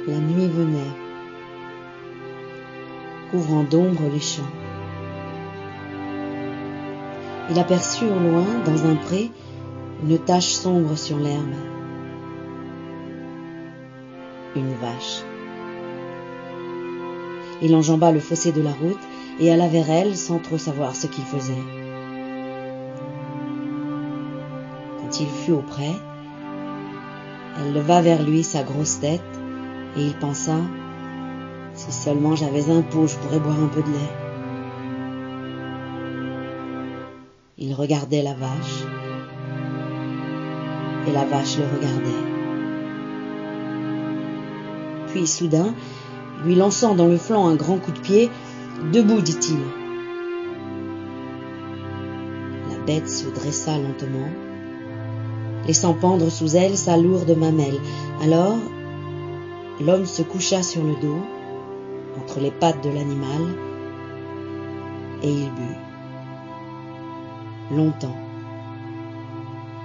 La nuit venait, couvrant d'ombre les champs. Il aperçut au loin, dans un pré, une tache sombre sur l'herbe. Une vache. Il enjamba le fossé de la route et alla vers elle sans trop savoir ce qu'il faisait. Quand il fut auprès, elle leva vers lui sa grosse tête et il pensa « Si seulement j'avais un pot, je pourrais boire un peu de lait. » Il regardait la vache et la vache le regardait. Puis soudain, lui lançant dans le flanc un grand coup de pied, « Debout, dit-il. » La bête se dressa lentement, laissant pendre sous elle sa lourde mamelle. Alors, l'homme se coucha sur le dos, entre les pattes de l'animal, et il but. Longtemps,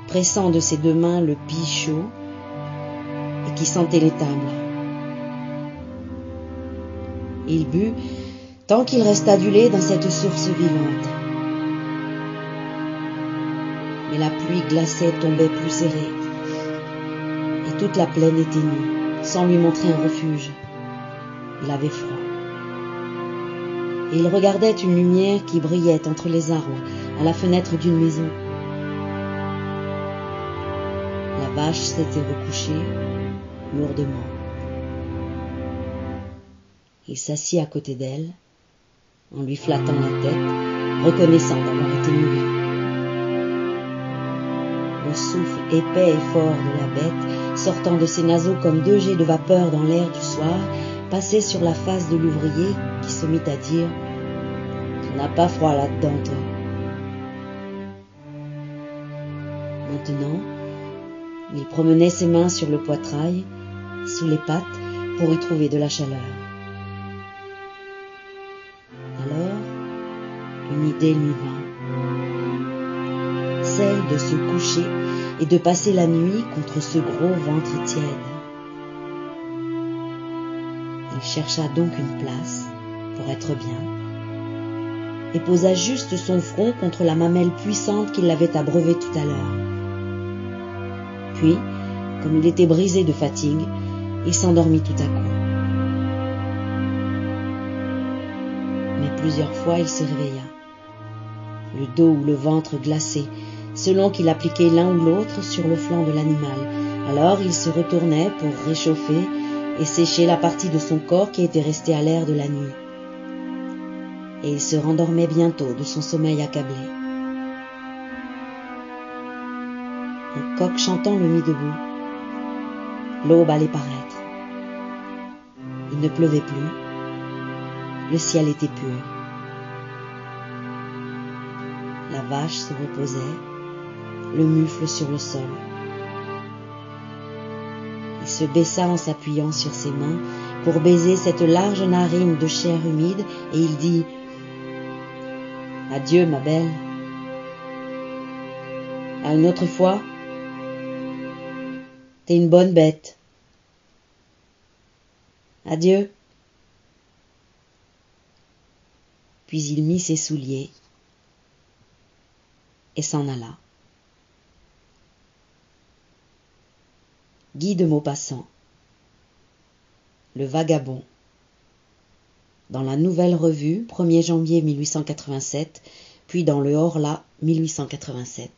pressant de ses deux mains le pis chaud et qui sentait l'étable. Il but tant qu'il resta du lait dans cette source vivante. Mais la pluie glacée tombait plus serrée, et toute la plaine était nue, sans lui montrer un refuge. Il avait froid. Et il regardait une lumière qui brillait entre les arbres, à la fenêtre d'une maison. La vache s'était recouchée, lourdement. Il s'assit à côté d'elle, en lui flattant la tête, reconnaissant d'avoir été nourri. Le souffle épais et fort de la bête, sortant de ses naseaux comme deux jets de vapeur dans l'air du soir, passait sur la face de l'ouvrier qui se mit à dire « Tu n'as pas froid là-dedans, toi. » Maintenant, il promenait ses mains sur le poitrail, sous les pattes, pour y trouver de la chaleur. Alors, une idée lui vint. Celle de se coucher et de passer la nuit contre ce gros ventre tiède. Il chercha donc une place pour être bien et posa juste son front contre la mamelle puissante qui l'avait abreuvé tout à l'heure. Puis, comme il était brisé de fatigue, il s'endormit tout à coup. Mais plusieurs fois il se réveilla, le dos ou le ventre glacé, selon qu'il appliquait l'un ou l'autre sur le flanc de l'animal. Alors il se retournait pour réchauffer et sécher la partie de son corps qui était restée à l'air de la nuit. Et il se rendormait bientôt de son sommeil accablé. Un coq chantant le mit debout. L'aube allait paraître. Il ne pleuvait plus. Le ciel était pur. La vache se reposait, le mufle sur le sol. Il se baissa en s'appuyant sur ses mains pour baiser cette large narine de chair humide et il dit « Adieu, ma belle. À une autre fois. T'es une bonne bête. Adieu. » Puis il mit ses souliers et s'en alla. Guy de Maupassant. Le Vagabond. Dans la Nouvelle Revue, 1er janvier 1887, puis dans le Horla, 1887.